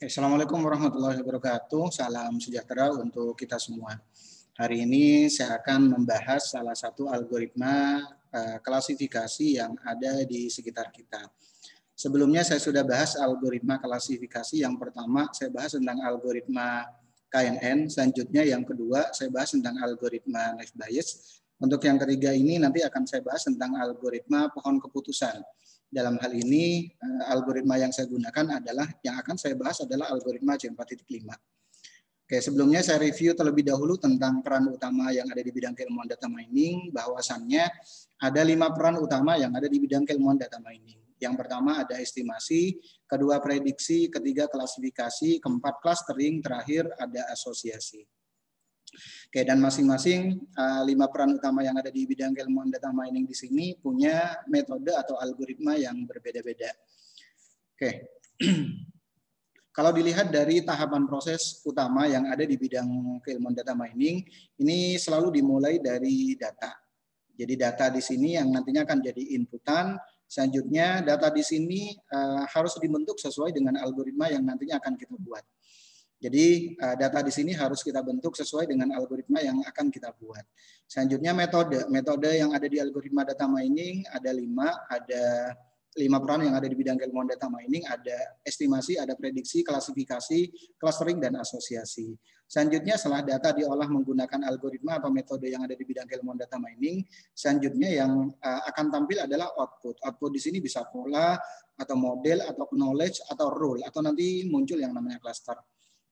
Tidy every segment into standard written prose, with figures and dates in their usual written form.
Assalamualaikum warahmatullahi wabarakatuh. Salam sejahtera untuk kita semua. Hari ini saya akan membahas salah satu algoritma klasifikasi yang ada di sekitar kita. Sebelumnya saya sudah bahas algoritma klasifikasi. Yang pertama saya bahas tentang algoritma KNN. Selanjutnya yang kedua saya bahas tentang algoritma naive Bayes. Untuk yang ketiga ini nanti akan saya bahas tentang algoritma pohon keputusan. Dalam hal ini algoritma yang saya gunakan adalah yang akan saya bahas adalah algoritma C4.5. Oke, sebelumnya saya review terlebih dahulu tentang peran utama yang ada di bidang keilmuan data mining. Bahwasannya ada 5 peran utama yang ada di bidang keilmuan data mining. Yang pertama ada estimasi, kedua prediksi, ketiga klasifikasi, keempat clustering, terakhir ada asosiasi. Oke, dan masing-masing 5 peran utama yang ada di bidang keilmuan data mining di sini punya metode atau algoritma yang berbeda-beda. Oke, kalau dilihat dari tahapan proses utama yang ada di bidang keilmuan data mining, ini selalu dimulai dari data. Jadi data di sini yang nantinya akan jadi inputan. Selanjutnya data di sini harus dibentuk sesuai dengan algoritma yang nantinya akan kita buat. Jadi data di sini harus kita bentuk sesuai dengan algoritma yang akan kita buat. Selanjutnya metode. Metode yang ada di algoritma data mining ada 5. Ada 5 peran yang ada di bidang keilmuan data mining. Ada estimasi, ada prediksi, klasifikasi, clustering, dan asosiasi. Selanjutnya setelah data diolah menggunakan algoritma atau metode yang ada di bidang keilmuan data mining, selanjutnya yang akan tampil adalah output. Output di sini bisa pola, atau model, atau knowledge, atau rule, atau nanti muncul yang namanya cluster.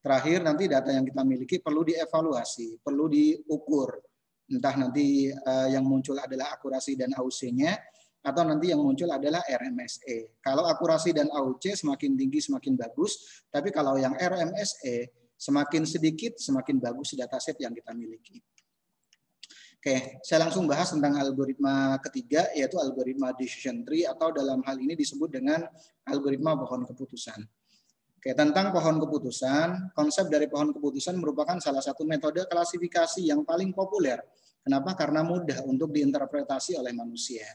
Terakhir nanti data yang kita miliki perlu dievaluasi, perlu diukur. Entah nanti yang muncul adalah akurasi dan AUC-nya, atau nanti yang muncul adalah RMSE. Kalau akurasi dan AUC semakin tinggi semakin bagus, tapi kalau yang RMSE semakin sedikit semakin bagus dataset yang kita miliki. Oke, saya langsung bahas tentang algoritma ketiga, yaitu algoritma decision tree, atau dalam hal ini disebut dengan algoritma pohon keputusan. Oke, tentang pohon keputusan, konsep dari pohon keputusan merupakan salah satu metode klasifikasi yang paling populer. Kenapa? Karena mudah untuk diinterpretasi oleh manusia.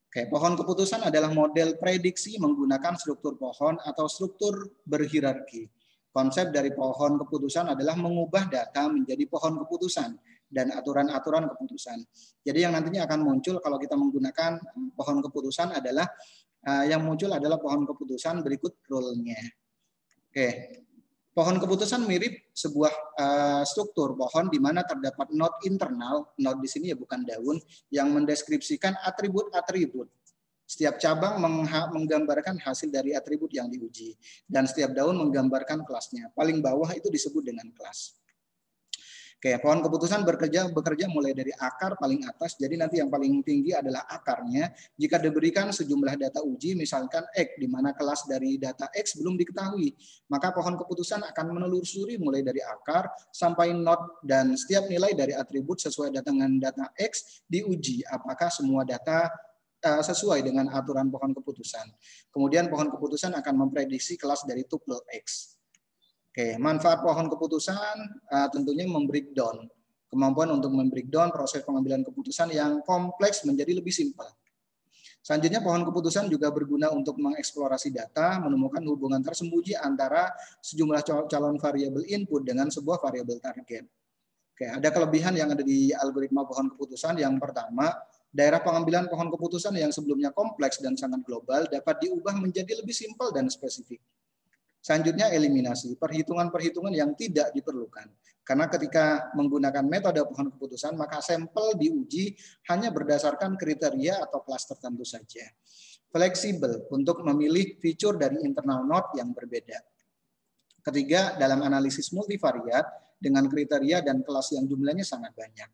Oke, pohon keputusan adalah model prediksi menggunakan struktur pohon atau struktur berhierarki. Konsep dari pohon keputusan adalah mengubah data menjadi pohon keputusan dan aturan-aturan keputusan. Jadi yang nantinya akan muncul kalau kita menggunakan pohon keputusan adalah yang muncul adalah pohon keputusan berikut rule-nya. Oke, pohon keputusan mirip sebuah struktur pohon di mana terdapat node internal, node di sini ya bukan daun, yang mendeskripsikan atribut-atribut. Setiap cabang menggambarkan hasil dari atribut yang diuji, dan setiap daun menggambarkan kelasnya. Paling bawah itu disebut dengan kelas. Oke, pohon keputusan bekerja mulai dari akar paling atas, jadi nanti yang paling tinggi adalah akarnya. Jika diberikan sejumlah data uji, misalkan X, di mana kelas dari data X belum diketahui, maka pohon keputusan akan menelusuri mulai dari akar sampai node, dan setiap nilai dari atribut sesuai dengan data X diuji apakah semua data sesuai dengan aturan pohon keputusan. Kemudian pohon keputusan akan memprediksi kelas dari tuple X. Oke, manfaat pohon keputusan tentunya membreakdown. Kemampuan untuk membreakdown proses pengambilan keputusan yang kompleks menjadi lebih simpel. Selanjutnya pohon keputusan juga berguna untuk mengeksplorasi data, menemukan hubungan tersembunyi antara sejumlah calon variabel input dengan sebuah variabel target. Oke, ada kelebihan yang ada di algoritma pohon keputusan. Yang pertama, daerah pengambilan pohon keputusan yang sebelumnya kompleks dan sangat global dapat diubah menjadi lebih simpel dan spesifik. Selanjutnya eliminasi, perhitungan-perhitungan yang tidak diperlukan. Karena ketika menggunakan metode pohon keputusan, maka sampel diuji hanya berdasarkan kriteria atau kelas tertentu saja. Fleksibel untuk memilih fitur dari internal node yang berbeda. Ketiga, dalam analisis multivariat dengan kriteria dan kelas yang jumlahnya sangat banyak.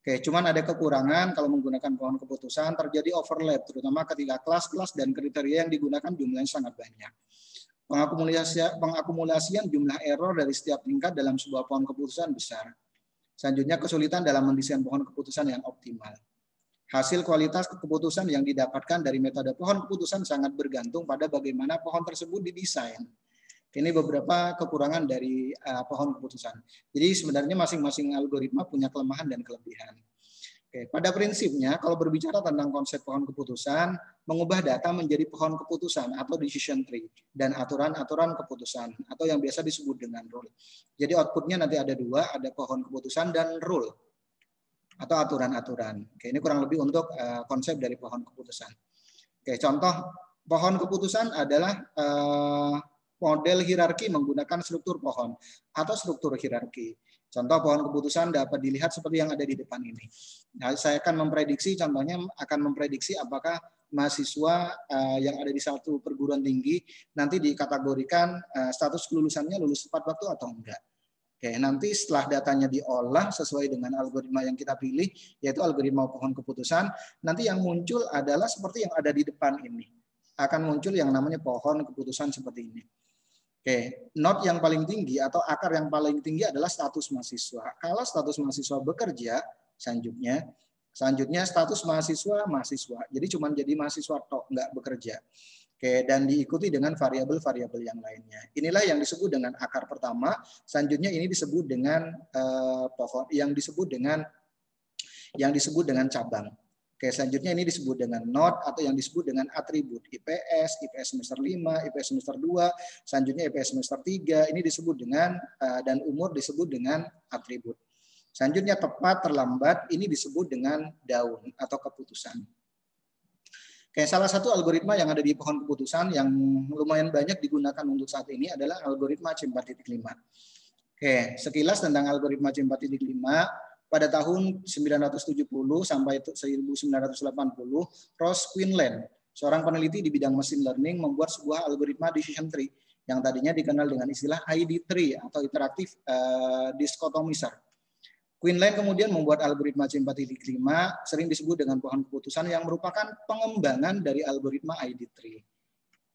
Oke, cuman ada kekurangan kalau menggunakan pohon keputusan, terjadi overlap, terutama ketika kelas-kelas dan kriteria yang digunakan jumlahnya sangat banyak. Pengakumulasian jumlah error dari setiap tingkat dalam sebuah pohon keputusan besar. Selanjutnya kesulitan dalam mendesain pohon keputusan yang optimal. Hasil kualitas keputusan yang didapatkan dari metode pohon keputusan sangat bergantung pada bagaimana pohon tersebut didesain. Ini beberapa kekurangan dari pohon keputusan. Jadi sebenarnya masing-masing algoritma punya kelemahan dan kelebihan. Oke, pada prinsipnya kalau berbicara tentang konsep pohon keputusan, mengubah data menjadi pohon keputusan atau decision tree dan aturan-aturan keputusan atau yang biasa disebut dengan rule. Jadi outputnya nanti ada dua, ada pohon keputusan dan rule atau aturan-aturan. Oke, ini kurang lebih untuk konsep dari pohon keputusan. Oke, contoh pohon keputusan adalah model hierarki menggunakan struktur pohon atau struktur hierarki. Contoh pohon keputusan dapat dilihat seperti yang ada di depan ini. Nah, saya akan memprediksi, contohnya akan memprediksi apakah mahasiswa yang ada di satu perguruan tinggi nanti dikategorikan status kelulusannya lulus tepat waktu atau enggak. Oke, nanti setelah datanya diolah sesuai dengan algoritma yang kita pilih, yaitu algoritma pohon keputusan, nanti yang muncul adalah seperti yang ada di depan ini. Akan muncul yang namanya pohon keputusan seperti ini. Oke, node yang paling tinggi atau akar yang paling tinggi adalah status mahasiswa. Kalau status mahasiswa bekerja, selanjutnya status mahasiswa. Jadi cuma jadi mahasiswa tok, nggak bekerja. Oke, dan diikuti dengan variabel-variabel yang lainnya. Inilah yang disebut dengan akar pertama. Selanjutnya ini disebut dengan pohon, yang disebut dengan cabang. Oke, selanjutnya ini disebut dengan node atau yang disebut dengan atribut. IPS semester 5, IPS semester 2, selanjutnya IPS semester 3, ini disebut dengan, dan umur disebut dengan atribut. Selanjutnya tepat, terlambat, ini disebut dengan daun atau keputusan. Oke, salah satu algoritma yang ada di pohon keputusan yang lumayan banyak digunakan untuk saat ini adalah algoritma C4.5. Oke, sekilas tentang algoritma C4.5. Pada tahun 970 sampai 1980, Ross Quinlan, seorang peneliti di bidang machine learning, membuat sebuah algoritma decision tree yang tadinya dikenal dengan istilah ID tree atau interactive dichotomizer. Quinlan kemudian membuat algoritma C4.5, sering disebut dengan pohon keputusan, yang merupakan pengembangan dari algoritma ID tree.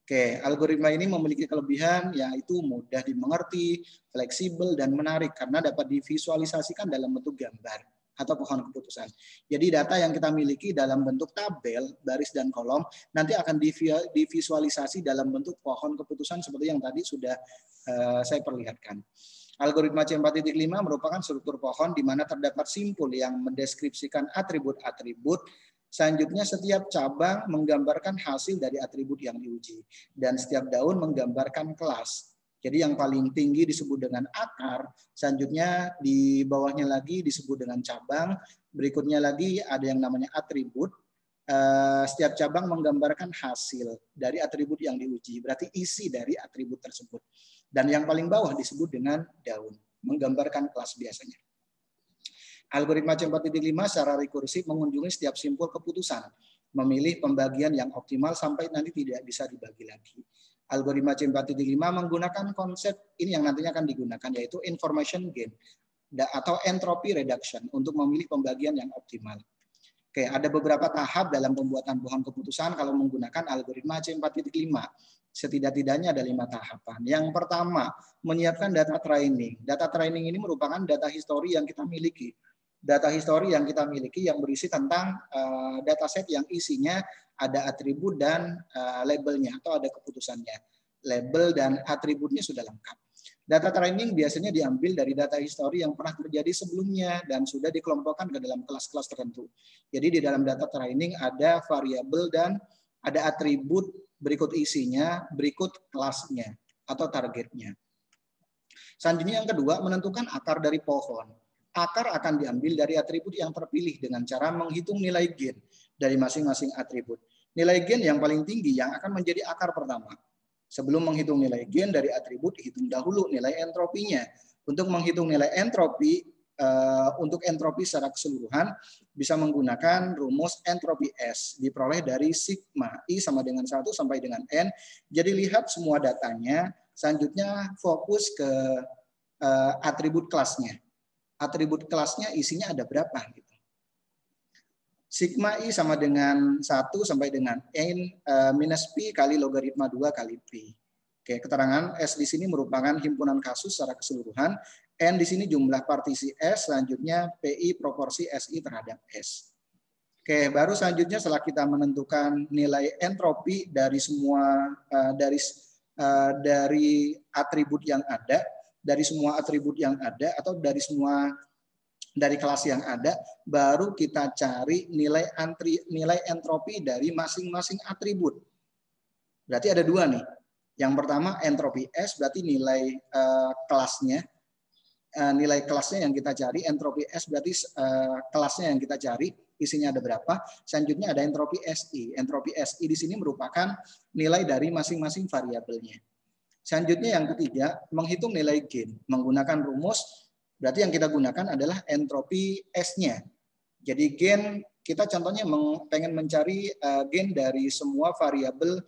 Oke, algoritma ini memiliki kelebihan yaitu mudah dimengerti, fleksibel, dan menarik karena dapat divisualisasikan dalam bentuk gambar atau pohon keputusan. Jadi data yang kita miliki dalam bentuk tabel, baris, dan kolom nanti akan divisualisasi dalam bentuk pohon keputusan seperti yang tadi sudah saya perlihatkan. Algoritma C4.5 merupakan struktur pohon di mana terdapat simpul yang mendeskripsikan atribut-atribut. Selanjutnya setiap cabang menggambarkan hasil dari atribut yang diuji. Dan setiap daun menggambarkan kelas. Jadi yang paling tinggi disebut dengan akar. Selanjutnya di bawahnya lagi disebut dengan cabang. Berikutnya lagi ada yang namanya atribut. Setiap cabang menggambarkan hasil dari atribut yang diuji. Berarti isi dari atribut tersebut. Dan yang paling bawah disebut dengan daun. Menggambarkan kelas biasanya. Algoritma C4.5 secara rekursif mengunjungi setiap simpul keputusan, memilih pembagian yang optimal sampai nanti tidak bisa dibagi lagi. Algoritma C4.5 menggunakan konsep ini yang nantinya akan digunakan, yaitu information gain atau entropy reduction untuk memilih pembagian yang optimal. Oke, ada beberapa tahap dalam pembuatan pohon keputusan kalau menggunakan algoritma C4.5. Setidak-tidaknya ada 5 tahapan. Yang pertama, menyiapkan data training. Data training ini merupakan data history yang kita miliki. Data history yang kita miliki yang berisi tentang dataset yang isinya ada atribut dan labelnya atau ada keputusannya. Label dan atributnya sudah lengkap. Data training biasanya diambil dari data history yang pernah terjadi sebelumnya dan sudah dikelompokkan ke dalam kelas-kelas tertentu. Jadi di dalam data training ada variabel dan ada atribut, berikut isinya, berikut kelasnya atau targetnya. Selanjutnya yang kedua, menentukan akar dari pohon. Akar akan diambil dari atribut yang terpilih dengan cara menghitung nilai gain dari masing-masing atribut. Nilai gain yang paling tinggi yang akan menjadi akar pertama. Sebelum menghitung nilai gain dari atribut, hitung dahulu nilai entropinya. Untuk menghitung nilai entropi, untuk entropi secara keseluruhan, bisa menggunakan rumus entropi S. Diperoleh dari sigma I sama dengan 1 sampai dengan N. Jadi lihat semua datanya, selanjutnya fokus ke atribut kelasnya. Atribut kelasnya isinya ada berapa gitu. Sigma I sama dengan 1 sampai dengan N minus Pi kali logaritma 2 kali Pi. Oke, keterangan S di sini merupakan himpunan kasus secara keseluruhan. N di sini jumlah partisi S, selanjutnya PI proporsi SI terhadap S. Oke, baru selanjutnya setelah kita menentukan nilai entropi dari semua dari atribut yang ada, dari semua atribut yang ada atau dari semua dari kelas yang ada, baru kita cari nilai entropi dari masing-masing atribut. Berarti ada dua nih. Yang pertama entropi S, berarti nilai kelasnya. Nilai kelasnya yang kita cari, entropi S berarti kelasnya yang kita cari, isinya ada berapa. Selanjutnya ada entropi SI. Entropi SI di sini merupakan nilai dari masing-masing variabelnya. Selanjutnya yang ketiga, menghitung nilai gain. Menggunakan rumus, berarti yang kita gunakan adalah entropi S-nya. Jadi gain, kita contohnya pengen mencari gain dari semua variabel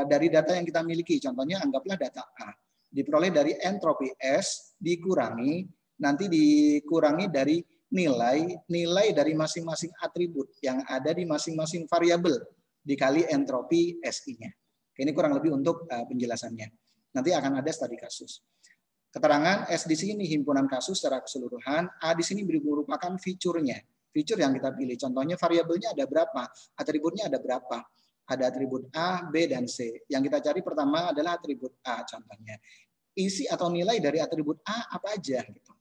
dari data yang kita miliki. Contohnya anggaplah data A. Diperoleh dari entropi S dikurangi, nanti dikurangi dari nilai dari masing-masing atribut yang ada di masing-masing variabel dikali entropi SI-nya. Ini kurang lebih untuk penjelasannya. Nanti akan ada studi kasus. Keterangan S di sini himpunan kasus secara keseluruhan, A di sini merupakan fiturnya. Fitur yang kita pilih. Contohnya variabelnya ada berapa, atributnya ada berapa. Ada atribut A, B, dan C. Yang kita cari pertama adalah atribut A contohnya. Isi atau nilai dari atribut A apa aja gitu.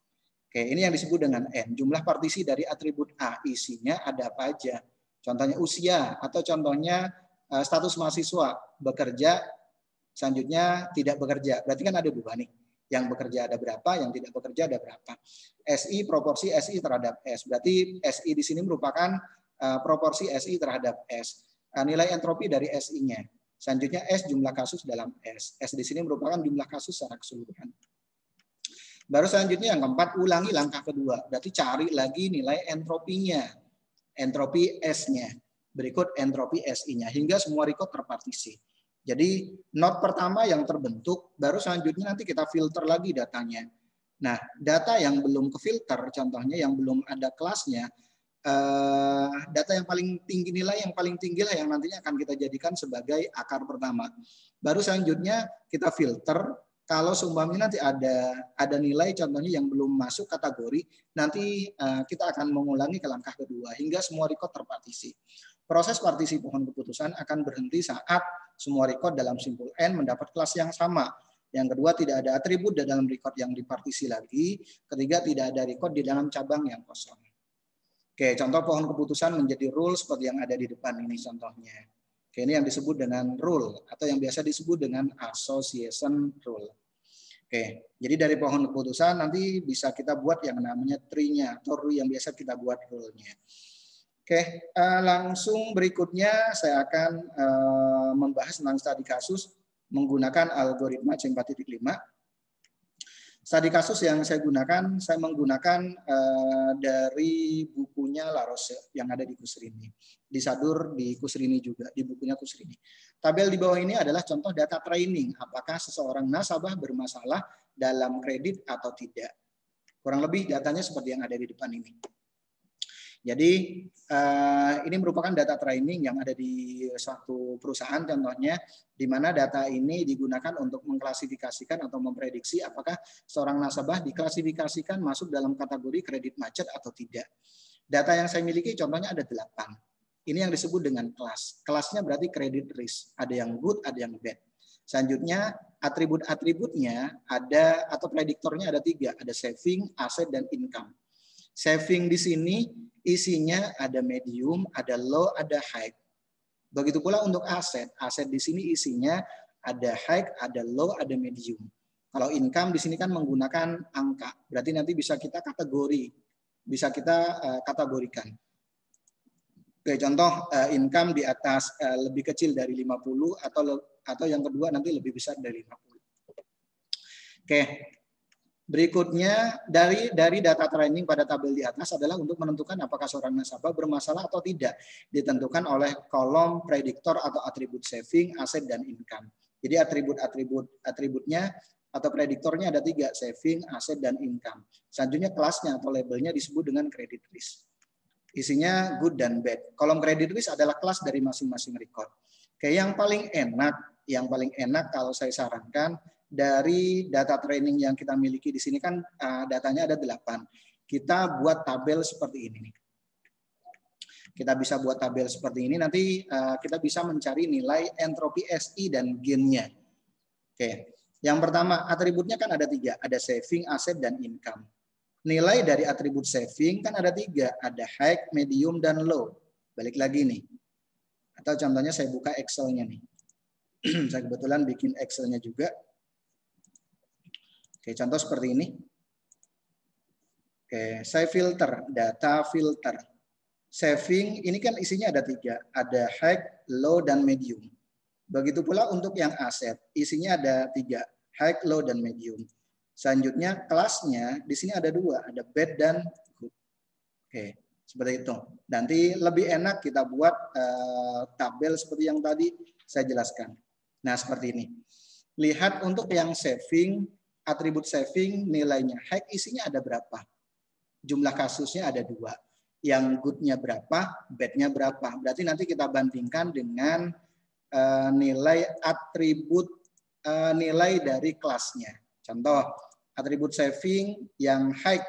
Oke, ini yang disebut dengan N. Jumlah partisi dari atribut A, isinya ada apa aja. Contohnya usia atau contohnya status mahasiswa, bekerja, selanjutnya tidak bekerja. Berarti kan ada dua nih. Yang bekerja ada berapa, yang tidak bekerja ada berapa. SI, proporsi SI terhadap S. Berarti SI di sini merupakan proporsi SI terhadap S. Nilai entropi dari SI-nya. Selanjutnya S jumlah kasus dalam S. S di sini merupakan jumlah kasus secara keseluruhan. Baru selanjutnya yang keempat, ulangi langkah kedua. Berarti cari lagi nilai entropinya. Entropi S-nya. Berikut entropi SI-nya. Hingga semua record terpartisi. Jadi not pertama yang terbentuk, baru selanjutnya nanti kita filter lagi datanya. Nah, data yang belum kefilter, contohnya yang belum ada kelasnya, data yang paling tinggi, nilai yang paling tinggi lah yang nantinya akan kita jadikan sebagai akar pertama. Baru selanjutnya kita filter, kalau seumpamanya nanti ada nilai contohnya yang belum masuk kategori, nanti kita akan mengulangi ke langkah kedua hingga semua record terpartisi. Proses partisi pohon keputusan akan berhenti saat semua record dalam simpul N mendapat kelas yang sama. Yang kedua, tidak ada atribut di dalam record yang dipartisi lagi. Ketiga, tidak ada record di dalam cabang yang kosong. Oke, contoh pohon keputusan menjadi rule seperti yang ada di depan ini contohnya. Oke, ini yang disebut dengan rule atau yang biasa disebut dengan association rule. Oke, jadi dari pohon keputusan nanti bisa kita buat yang namanya tree-nya atau rule yang biasa kita buat rule-nya. Oke, langsung berikutnya saya akan membahas tentang studi kasus menggunakan algoritma C4.5. Studi kasus yang saya menggunakan dari bukunya Laroche yang ada di Kusrini. Disadur di Kusrini juga, di bukunya Kusrini. Tabel di bawah ini adalah contoh data training. Apakah seseorang nasabah bermasalah dalam kredit atau tidak. Kurang lebih datanya seperti yang ada di depan ini. Jadi ini merupakan data training yang ada di suatu perusahaan contohnya, di mana data ini digunakan untuk mengklasifikasikan atau memprediksi apakah seorang nasabah diklasifikasikan masuk dalam kategori kredit macet atau tidak. Data yang saya miliki contohnya ada 8. Ini yang disebut dengan kelas. Kelasnya berarti credit risk. Ada yang good, ada yang bad. Selanjutnya atribut-atributnya ada atau prediktornya ada 3. Ada saving, aset, dan income. Saving di sini isinya ada medium, ada low, ada high. Begitu pula untuk aset. Aset di sini isinya ada high, ada low, ada medium. Kalau income di sini kan menggunakan angka. Berarti nanti bisa kita kategorikan. Oke, contoh income di atas lebih kecil dari 50 atau yang kedua nanti lebih besar dari 50. Oke. Berikutnya dari data training pada tabel di atas adalah untuk menentukan apakah seorang nasabah bermasalah atau tidak. Ditentukan oleh kolom prediktor atau atribut saving, aset, dan income. Jadi atributnya atau prediktornya ada 3, saving, aset, dan income. Selanjutnya kelasnya atau labelnya disebut dengan credit risk. Isinya good dan bad. Kolom credit risk adalah kelas dari masing-masing record. Oke, yang paling enak kalau saya sarankan dari data training yang kita miliki di sini kan datanya ada 8. Kita buat tabel seperti ini. Kita bisa buat tabel seperti ini. Nanti kita bisa mencari nilai entropi SI dan gain-nya. Oke. Yang pertama, atributnya kan ada 3. Ada saving, aset, dan income. Nilai dari atribut saving kan ada 3, ada high, medium, dan low. Balik lagi nih. Atau contohnya saya buka Excel-nya nih. Saya kebetulan bikin Excel-nya juga. Oke, contoh seperti ini. Oke, saya filter, data filter. Saving ini kan isinya ada 3, ada high, low, dan medium. Begitu pula untuk yang aset, isinya ada 3, high, low, dan medium. Selanjutnya kelasnya di sini ada 2, ada bad dan good. Oke, seperti itu. Nanti lebih enak kita buat tabel seperti yang tadi saya jelaskan. Nah, seperti ini. Lihat untuk yang saving, atribut saving nilainya high isinya ada berapa? Jumlah kasusnya ada 2. Yang good-nya berapa, bad-nya berapa. Berarti nanti kita bandingkan dengan nilai atribut nilai dari kelasnya. Contoh, atribut saving yang high,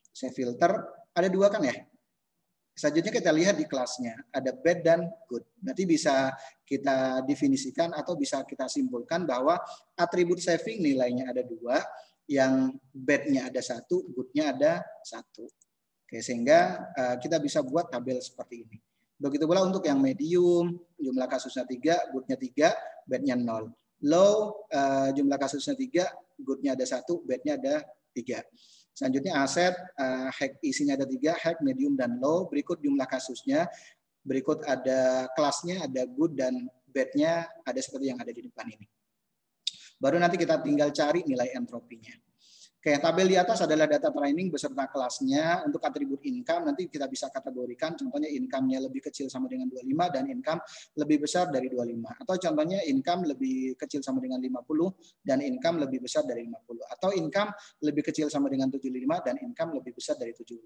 saya filter, ada 2 kan ya? Selanjutnya kita lihat di kelasnya, ada bad dan good. Berarti bisa kita definisikan atau bisa kita simpulkan bahwa atribut saving nilainya ada 2, yang bad-nya ada 1, good-nya ada 1. Oke, sehingga kita bisa buat tabel seperti ini. Begitu pula untuk yang medium, jumlah kasusnya 3, good-nya 3, bad-nya 0. Low, jumlah kasusnya 3, good-nya ada 1, bad-nya ada 3. Selanjutnya aset, high isinya ada 3, high, medium, dan low. Berikut jumlah kasusnya. Berikut ada kelasnya, ada good dan bad-nya, ada seperti yang ada di depan ini. Baru nanti kita tinggal cari nilai entropinya. Oke, tabel di atas adalah data training beserta kelasnya. Untuk atribut income nanti kita bisa kategorikan. Contohnya income-nya lebih kecil sama dengan 25 dan income lebih besar dari 25. Atau contohnya income lebih kecil sama dengan 50 dan income lebih besar dari 50. Atau income lebih kecil sama dengan 75 dan income lebih besar dari 75.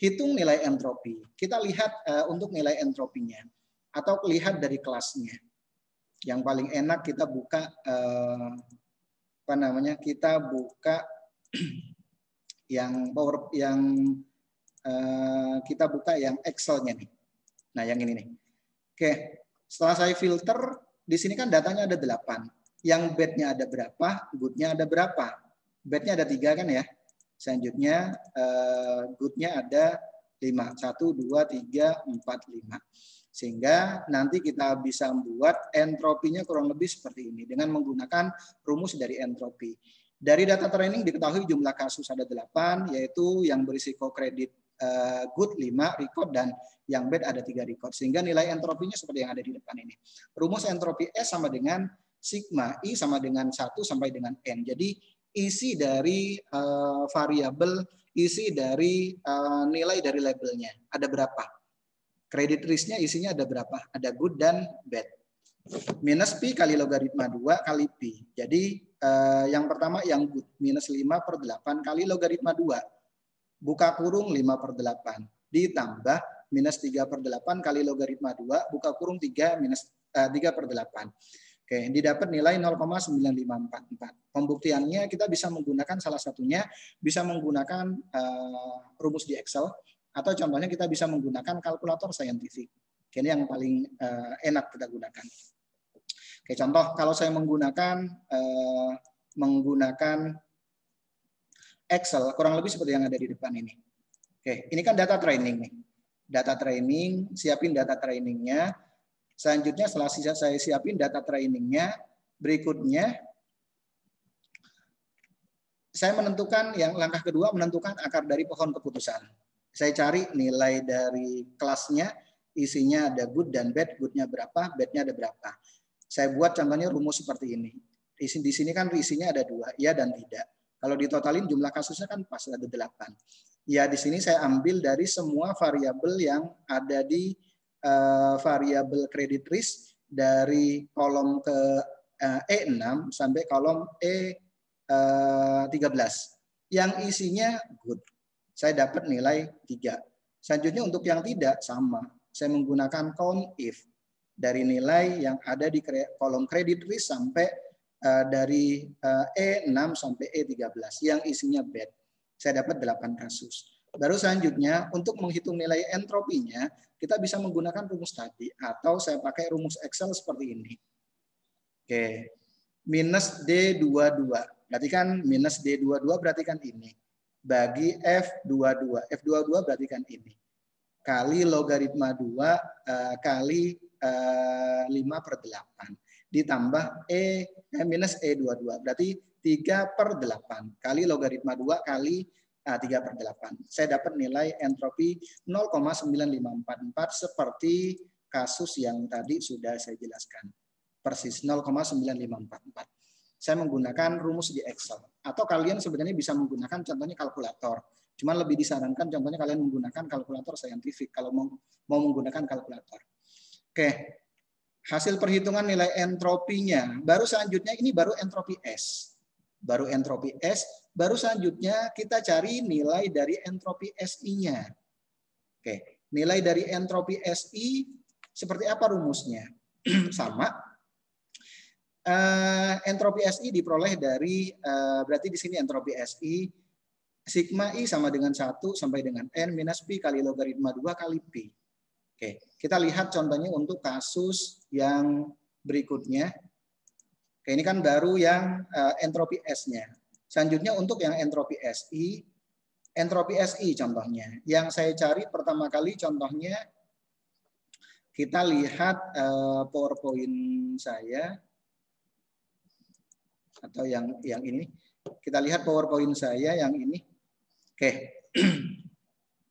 Hitung nilai entropi. Kita lihat untuk nilai entropinya. Atau lihat dari kelasnya. Yang paling enak kita buka kita buka kita buka yang Excel-nya nih. Nah, yang ini nih. Oke, setelah saya filter, di sini kan datanya ada 8. Yang bad-nya ada berapa, good-nya ada berapa? Bad-nya ada 3 kan ya. Selanjutnya good-nya ada 5. 1, 2, 3, 4, 5. Sehingga nanti kita bisa membuat entropinya kurang lebih seperti ini dengan menggunakan rumus dari entropi. Dari data training diketahui jumlah kasus ada 8, yaitu yang berisiko kredit good 5 record dan yang bad ada 3 record. Sehingga nilai entropinya seperti yang ada di depan ini. Rumus entropi S sama dengan sigma, I sama dengan 1 sampai dengan N. Jadi isi dari variabel, isi dari nilai dari labelnya ada berapa. Kredit risknya isinya ada berapa? Ada good dan bad. Minus P kali logaritma 2 kali P. Jadi yang pertama yang good, minus 5/8 kali logaritma 2. Buka kurung 5/8. Ditambah minus 3/8 kali logaritma 2. Buka kurung 3 minus 3/8. Oke, didapat nilai 0,9544. Pembuktiannya kita bisa menggunakan salah satunya, bisa menggunakan rumus di Excel, atau contohnya kita bisa menggunakan kalkulator saintifik. Ini yang paling enak kita gunakan. Oke, contoh kalau saya menggunakan Excel kurang lebih seperti yang ada di depan ini. Oke, ini kan data training nih. Data training, siapin data trainingnya. Selanjutnya setelah saya siapin data trainingnya, berikutnya saya menentukan yang langkah kedua menentukan akar dari pohon keputusan. Saya cari nilai dari kelasnya, isinya ada good dan bad, good-nya berapa, bad-nya ada berapa. Saya buat contohnya rumus seperti ini. Di sini kan isinya ada 2, ya dan tidak. Kalau ditotalin jumlah kasusnya kan pas ada 8. Ya di sini saya ambil dari semua variabel yang ada di variabel credit risk dari kolom ke E6 sampai kolom E13. Yang isinya good. Saya dapat nilai 3. Selanjutnya untuk yang tidak sama. Saya menggunakan count if. Dari nilai yang ada di kolom credit risk sampai dari E6 sampai E13 yang isinya bad. Saya dapat 8 kasus. Baru selanjutnya untuk menghitung nilai entropinya kita bisa menggunakan rumus tadi atau saya pakai rumus Excel seperti ini. Oke. Minus D22. Berarti kan minus D22 berarti kan ini. bagi F22. F22 berarti kan ini. Kali logaritma 2 kali 5/8. Ditambah minus E22. Berarti 3/8. Kali logaritma 2 kali 3/8. Saya dapat nilai entropi 0,9544 seperti kasus yang tadi sudah saya jelaskan. Persis 0,9544. Saya menggunakan rumus di Excel. Atau kalian sebenarnya bisa menggunakan contohnya kalkulator. Cuma lebih disarankan contohnya kalian menggunakan kalkulator saintifik kalau mau menggunakan kalkulator. Oke. Hasil perhitungan nilai entropinya. Baru selanjutnya ini baru entropi S. Baru entropi S, baru selanjutnya kita cari nilai dari entropi SI-nya. Oke, nilai dari entropi SI seperti apa rumusnya? Sama. Entropi SI diperoleh dari berarti di sini entropi SI sigma I sama dengan 1 sampai dengan N minus Pi kali logaritma 2 kali Pi. Oke, kita lihat contohnya untuk kasus yang berikutnya. Oke, ini kan baru yang entropi S-nya. Selanjutnya untuk yang entropi SI contohnya. Yang saya cari pertama kali contohnya, kita lihat PowerPoint saya. Atau yang ini. Kita lihat PowerPoint saya yang ini. Oke.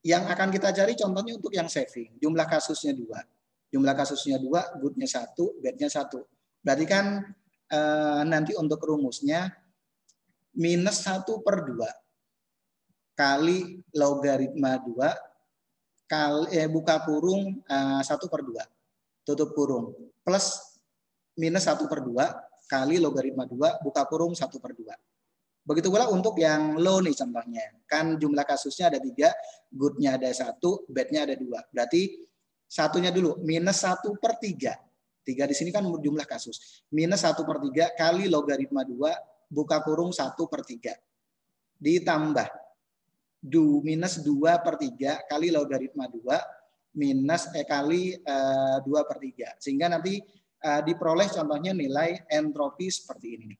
Yang akan kita cari contohnya untuk yang saving. Jumlah kasusnya 2. Jumlah kasusnya 2, good-nya 1, bad-nya 1. Berarti kan nanti untuk rumusnya minus 1/2 kali logaritma 2 kali buka kurung 1/2 tutup kurung plus minus 1/2 kali logaritma 2 buka kurung 1/2. Begitu pula untuk yang low nih contohnya. Kan jumlah kasusnya ada 3, good-nya ada 1, bad-nya ada 2. Berarti satunya dulu minus 1/3. 3 di sini kan jumlah kasus. Minus 1/3 kali logaritma 2 buka kurung 1/3. Ditambah minus 2/3 kali logaritma 2 minus kali 2/3. Sehingga nanti diperoleh contohnya nilai entropi seperti ini.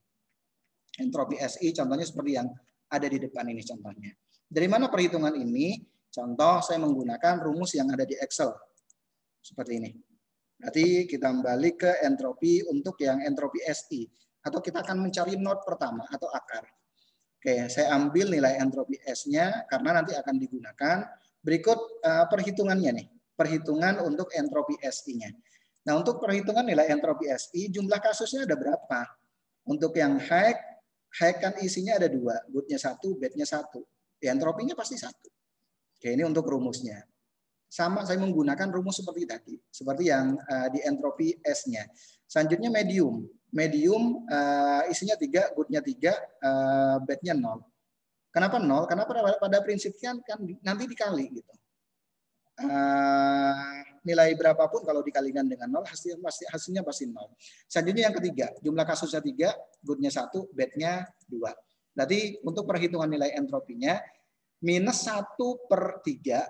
Entropi SI contohnya seperti yang ada di depan ini contohnya. Dari mana perhitungan ini? Contoh saya menggunakan rumus yang ada di Excel. Seperti ini. Berarti kita kembali ke entropi untuk yang entropi SI. Atau kita akan mencari node pertama atau akar. Oke, saya ambil nilai entropi S-nya karena nanti akan digunakan. Berikut perhitungannya nih. Perhitungan untuk entropi SI-nya. Nah, untuk perhitungan nilai entropi SI, jumlah kasusnya ada berapa? Untuk yang high kan isinya ada 2. Good-nya 1, bad-nya 1. Ya, entropinya pasti 1. Oke, ini untuk rumusnya. Sama saya menggunakan rumus seperti tadi, seperti yang di entropi S-nya. Selanjutnya medium. Medium isinya 3, good-nya 3, bad-nya 0. Kenapa 0? Karena pada prinsipnya kan nanti dikali gitu. Nilai berapapun kalau dikalikan dengan 0 hasilnya pasti 0. Selanjutnya yang ketiga, jumlah kasusnya 3, good-nya 1, bad-nya 2. Berarti untuk perhitungan nilai entropinya minus 1/3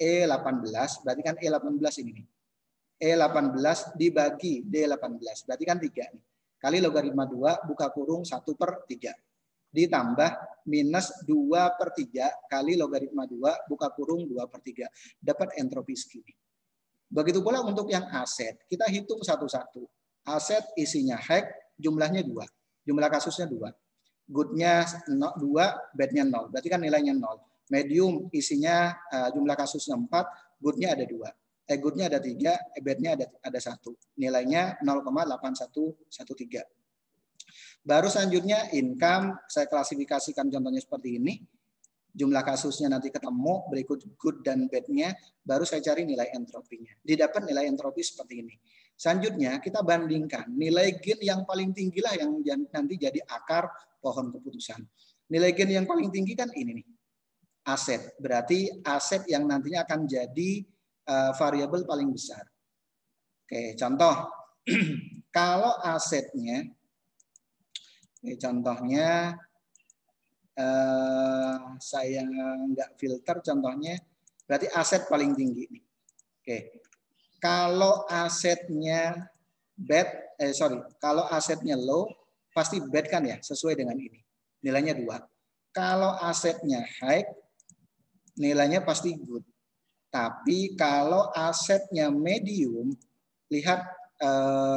E18, berarti kan E18 ini nih. E18 dibagi D18, berarti kan 3 nih. Kali logaritma 2 buka kurung 1/3. Ditambah minus 2/3 kali logaritma 2 buka kurung 2/3. Dapat entropi segini. Begitu pula untuk yang aset. Kita hitung satu-satu. Aset isinya hack, jumlahnya 2. Jumlah kasusnya 2. Good-nya 2, bad-nya 0. Berarti kan nilainya 0. Medium isinya jumlah kasusnya 4, good-nya ada 2. Good-nya ada 3, bad-nya ada 1. Nilainya 0,8113. Baru selanjutnya income, saya klasifikasikan contohnya seperti ini. Jumlah kasusnya nanti ketemu, berikut good dan bad-nya, baru saya cari nilai entropinya. Didapat nilai entropi seperti ini. Selanjutnya kita bandingkan nilai gain yang paling tinggi lah yang nanti jadi akar pohon keputusan. Nilai gain yang paling tinggi kan ini nih. Aset, berarti aset yang nantinya akan jadi variabel paling besar. Oke, contoh. Kalau asetnya, contohnya saya nggak filter contohnya, berarti aset paling tinggi nih. Oke, kalau asetnya kalau asetnya low pasti bad kan ya, sesuai dengan ini. Nilainya 2. Kalau asetnya high, nilainya pasti good. Tapi kalau asetnya medium, lihat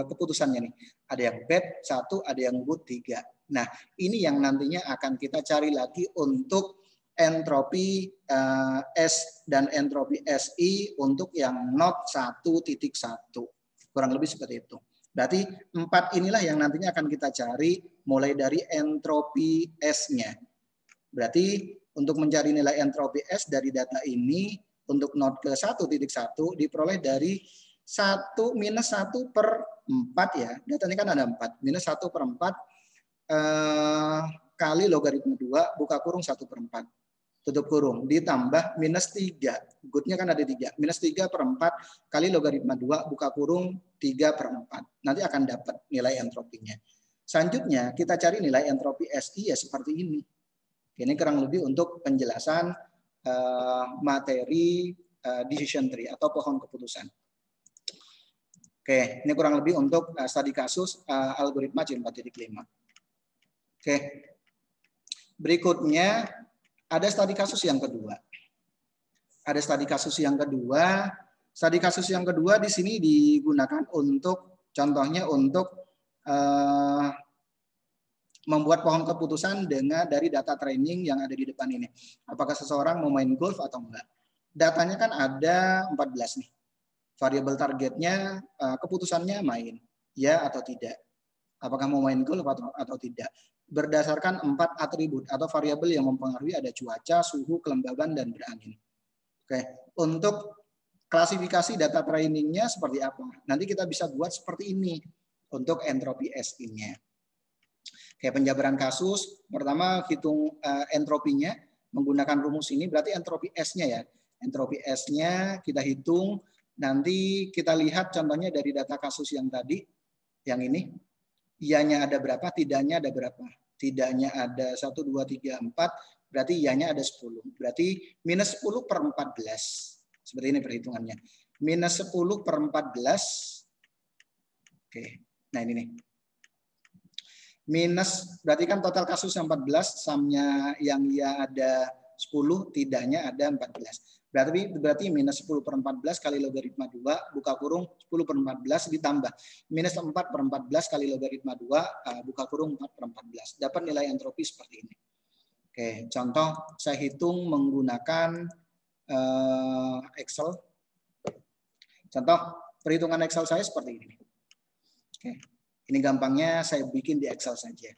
keputusannya nih. Ada yang bad 1, ada yang good 3. Nah, ini yang nantinya akan kita cari lagi untuk entropi S dan entropi SI untuk yang not 1.1. Kurang lebih seperti itu. Berarti 4 inilah yang nantinya akan kita cari mulai dari entropi S-nya. Berarti untuk mencari nilai entropi S dari data ini untuk not ke 1.1 diperoleh dari 1 minus 1 per 4 ya. Datanya kan ada 4. Minus 1 per 4 kali logaritma 2 buka kurung 1 per 4. Tutup kurung. Ditambah minus 3. Goodnya kan ada 3. Minus 3 per 4 kali logaritma 2 buka kurung 3 per 4. Nanti akan dapat nilai entropinya. Selanjutnya kita cari nilai entropi SI ya seperti ini. Ini kurang lebih untuk penjelasan materi decision tree atau pohon keputusan. Oke, ini kurang lebih untuk studi kasus algoritma C4.5. Oke, berikutnya ada studi kasus yang kedua. Ada studi kasus yang kedua. Studi kasus yang kedua di sini digunakan untuk contohnya untuk membuat pohon keputusan dari data training yang ada di depan ini. Apakah seseorang mau main golf atau enggak? Datanya kan ada 14 nih. Variabel targetnya keputusannya main, ya atau tidak. Apakah mau main golf atau tidak? Berdasarkan 4 atribut atau variabel yang mempengaruhi ada cuaca, suhu, kelembaban, dan berangin. Oke, untuk klasifikasi data trainingnya seperti apa? Nanti kita bisa buat seperti ini untuk entropi SI-nya. Kayak penjabaran kasus, pertama hitung entropinya menggunakan rumus ini, berarti entropi S-nya ya. Entropi S-nya kita hitung, nanti kita lihat contohnya dari data kasus yang tadi, yang ini, iya-nya ada berapa, tidaknya ada berapa. Tidaknya ada 1, 2, 3, 4, berarti iya-nya ada 10. Berarti minus 10 per 14. Seperti ini perhitungannya. Minus 10 per 14. Oke, nah ini nih. Minus, berarti kan total kasus yang 14, sumnya yang ya ada 10, tidaknya ada 14. Berarti minus 10 per 14 kali logaritma 2, buka kurung 10 per 14 ditambah. Minus 4 per 14 kali logaritma 2, buka kurung 4 per 14. Dapat nilai entropi seperti ini. Oke, contoh saya hitung menggunakan Excel. Contoh perhitungan Excel saya seperti ini. Oke. Ini gampangnya saya bikin di Excel saja.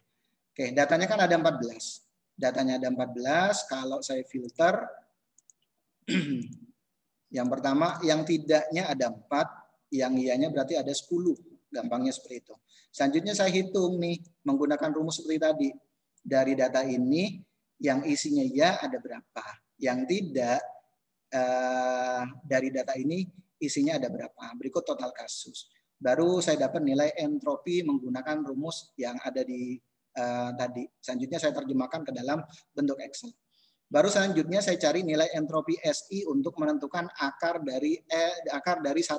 Oke, datanya kan ada 14. Datanya ada 14, kalau saya filter, yang pertama, yang tidaknya ada 4, yang iyanya berarti ada 10. Gampangnya seperti itu. Selanjutnya saya hitung nih, menggunakan rumus seperti tadi. Dari data ini, yang isinya ya ada berapa. Yang tidak, dari data ini isinya ada berapa. Berikut total kasus. Baru saya dapat nilai entropi menggunakan rumus yang ada di tadi. Selanjutnya saya terjemahkan ke dalam bentuk Excel. Baru selanjutnya saya cari nilai entropi SI untuk menentukan akar dari 1.0.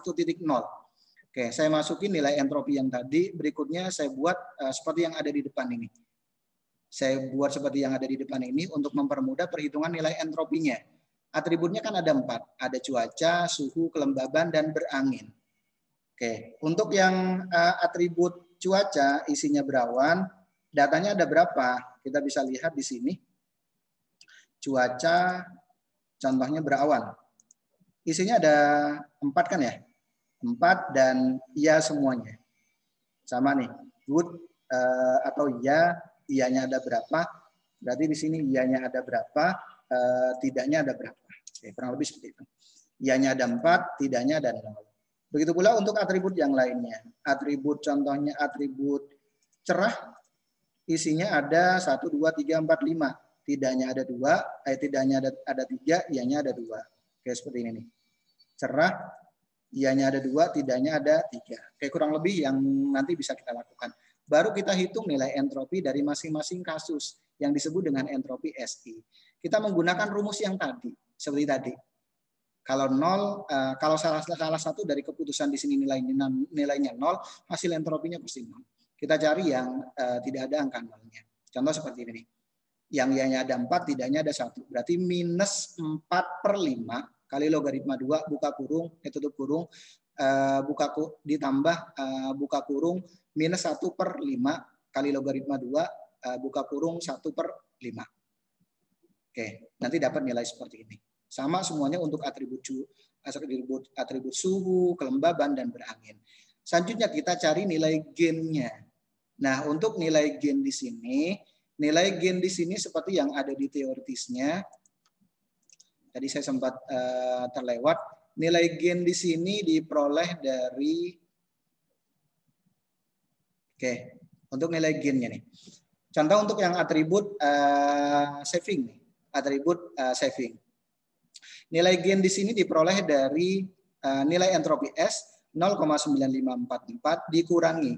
Oke, saya masukin nilai entropi yang tadi. Berikutnya saya buat seperti yang ada di depan ini. Saya buat seperti yang ada di depan ini untuk mempermudah perhitungan nilai entropinya. Atributnya kan ada 4. Ada cuaca, suhu, kelembaban, dan berangin. Oke, untuk yang atribut cuaca isinya berawan, datanya ada berapa? Kita bisa lihat di sini. Cuaca contohnya berawan. Isinya ada 4 kan ya? 4 dan iya semuanya. Sama nih, good atau iya, iyanya ada berapa? Berarti di sini iyanya ada berapa, tidaknya ada berapa. Oke, kurang lebih seperti itu. Iyanya ada 4, tidaknya ada 0. Begitu pula untuk atribut yang lainnya. Atribut contohnya atribut cerah, isinya ada 1, 2, 3, 4, 5. Tidaknya ada 2, tidaknya ada 3, iyanya ada 2. Oke, seperti ini nih. Cerah, iyanya ada 2, tidaknya ada 3. Oke, kurang lebih yang nanti bisa kita lakukan. Baru kita hitung nilai entropi dari masing-masing kasus yang disebut dengan entropi SI. Kita menggunakan rumus yang tadi, seperti tadi. Kalau 0, kalau salah satu dari keputusan di sini nilainya 0, hasil entropinya pasti 0. Kita cari yang tidak ada angka 0-nya. Contoh seperti ini. Yang Y-nya ada 4, tidaknya ada 1. Berarti minus 4/5 kali logaritma 2 buka kurung, tutup kurung, ditambah buka kurung minus 1/5 kali logaritma 2 buka kurung 1/5. Oke, nanti dapat nilai seperti ini. Sama semuanya untuk atribut suhu, kelembaban, dan berangin. Selanjutnya kita cari nilai gennya. Nah, untuk nilai gen di sini, seperti yang ada di teoritisnya, tadi saya sempat terlewat, nilai gen di sini diperoleh dari, oke, untuk nilai gennya nih. Contoh untuk yang atribut saving, saving. Nilai gen di sini diperoleh dari nilai entropi S 0,9544 dikurangi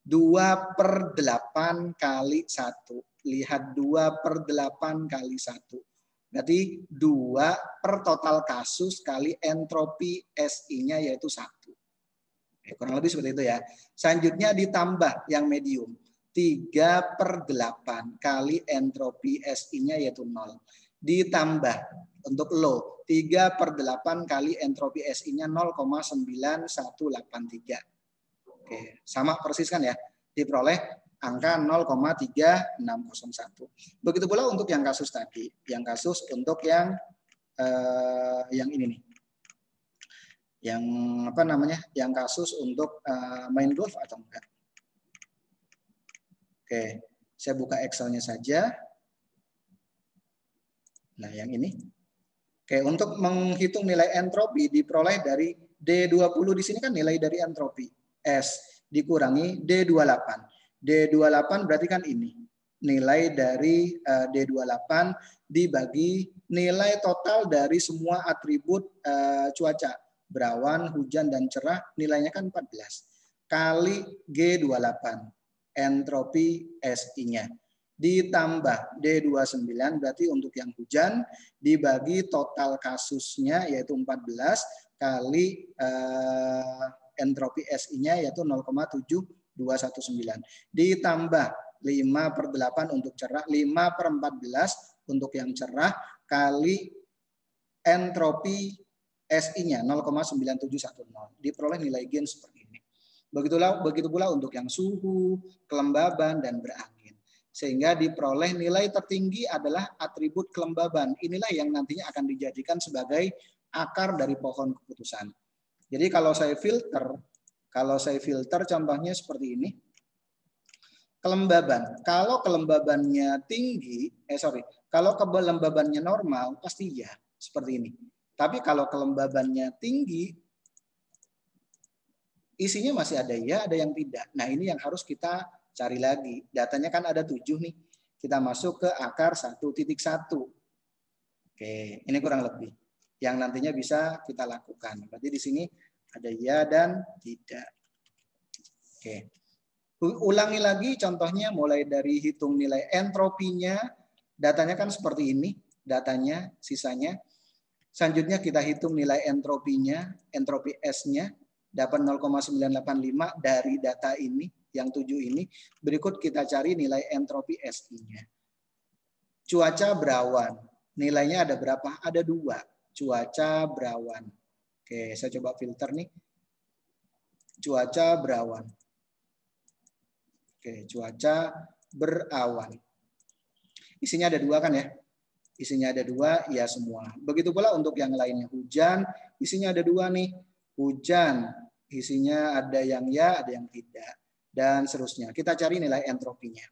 2/8 kali 1. Lihat 2/8 kali 1. Berarti 2 per total kasus kali entropi SI-nya yaitu 1. Kurang lebih seperti itu ya. Selanjutnya ditambah yang medium. 3/8 kali entropi SI-nya yaitu 0. Ditambah untuk low 3/8 kali entropi SI-nya 0,9183. Oke, sama persis kan ya? Diperoleh angka 0,3601. Begitu pula untuk yang kasus tadi, yang kasus untuk yang ini nih. Yang apa namanya? Yang kasus untuk main golf atau enggak. Oke, saya buka Excel-nya saja. Nah, yang ini. Oke, untuk menghitung nilai entropi diperoleh dari D20 di sini kan nilai dari entropi S dikurangi D28. D28 berarti kan ini. Nilai dari D28 dibagi nilai total dari semua atribut cuaca. Berawan, hujan, dan cerah nilainya kan 14. Kali G28. Entropi SI-nya. Ditambah D29 berarti untuk yang hujan dibagi total kasusnya yaitu 14 kali entropi SI-nya yaitu 0,7219 ditambah 5/8 untuk cerah, 5/14 untuk yang cerah kali entropi SI-nya 0,9710 diperoleh nilai gen seperti ini. Begitu pula untuk yang suhu, kelembaban, dan berangin. Sehingga diperoleh nilai tertinggi adalah atribut kelembaban. Inilah yang nantinya akan dijadikan sebagai akar dari pohon keputusan. Jadi kalau saya filter contohnya seperti ini. Kelembaban. Kalau kelembabannya tinggi, kalau kelembabannya normal pasti ya, seperti ini. Tapi kalau kelembabannya tinggi, isinya masih ada ya, ada yang tidak. Nah, ini yang harus kita cari lagi. Datanya kan ada 7 nih. Kita masuk ke akar 1.1. Oke, ini kurang lebih. Yang nantinya bisa kita lakukan. Berarti di sini ada ya dan tidak. Oke. Ulangi lagi contohnya mulai dari hitung nilai entropinya. Datanya kan seperti ini. Datanya, sisanya. Selanjutnya kita hitung nilai entropinya, entropi S-nya. Dapat 0,985 dari data ini. Yang 7 ini, berikut kita cari nilai entropi SI-nya. Cuaca berawan, nilainya ada berapa? Ada 2, cuaca berawan. Oke, saya coba filter nih. Cuaca berawan. Oke, cuaca berawan. Isinya ada 2 kan ya? Isinya ada 2, ya semua. Begitu pula untuk yang lainnya, hujan, isinya ada 2 nih. Hujan, isinya ada yang ya, ada yang tidak. Dan seterusnya. Kita cari nilai entropinya.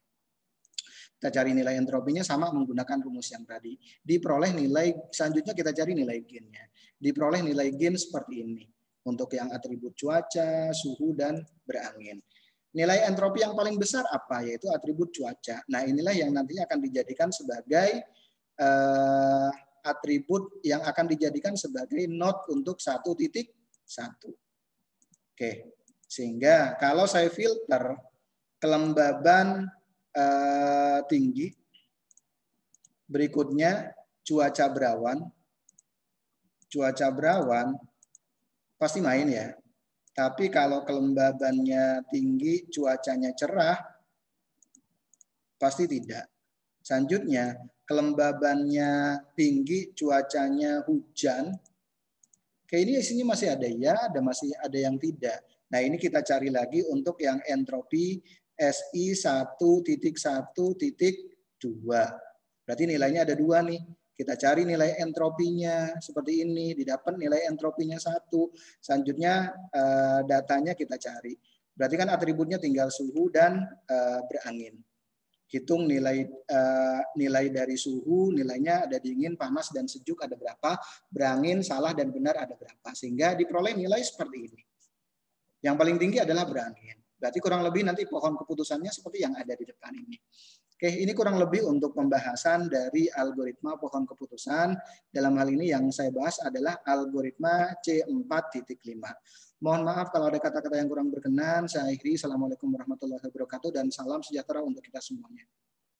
Kita cari nilai entropinya sama menggunakan rumus yang tadi. Diperoleh nilai, selanjutnya kita cari nilai gennya. Diperoleh nilai gen seperti ini. Untuk yang atribut cuaca, suhu, dan berangin. Nilai entropi yang paling besar apa? Yaitu atribut cuaca. Nah, inilah yang nantinya akan dijadikan sebagai atribut yang akan dijadikan sebagai not untuk 1.1. Oke. Sehingga kalau saya filter kelembaban tinggi, berikutnya cuaca berawan pasti main ya. Tapi kalau kelembabannya tinggi, cuacanya cerah, pasti tidak. Selanjutnya, kelembabannya tinggi, cuacanya hujan. Oke, ini isinya masih ada ya, masih ada yang tidak. Nah, ini kita cari lagi untuk yang entropi SI 1.1.2. Berarti nilainya ada 2 nih. Kita cari nilai entropinya seperti ini, didapat nilai entropinya 1. Selanjutnya datanya kita cari. Berarti kan atributnya tinggal suhu dan berangin. Hitung nilai dari suhu, nilainya ada dingin, panas, dan sejuk ada berapa, berangin, salah, dan benar ada berapa. Sehingga diperoleh nilai seperti ini. Yang paling tinggi adalah berangin. Berarti kurang lebih nanti pohon keputusannya seperti yang ada di depan ini. Oke, ini kurang lebih untuk pembahasan dari algoritma pohon keputusan. Dalam hal ini yang saya bahas adalah algoritma C4.5. Mohon maaf kalau ada kata-kata yang kurang berkenan. Saya akhiri. Assalamualaikum warahmatullahi wabarakatuh dan salam sejahtera untuk kita semuanya.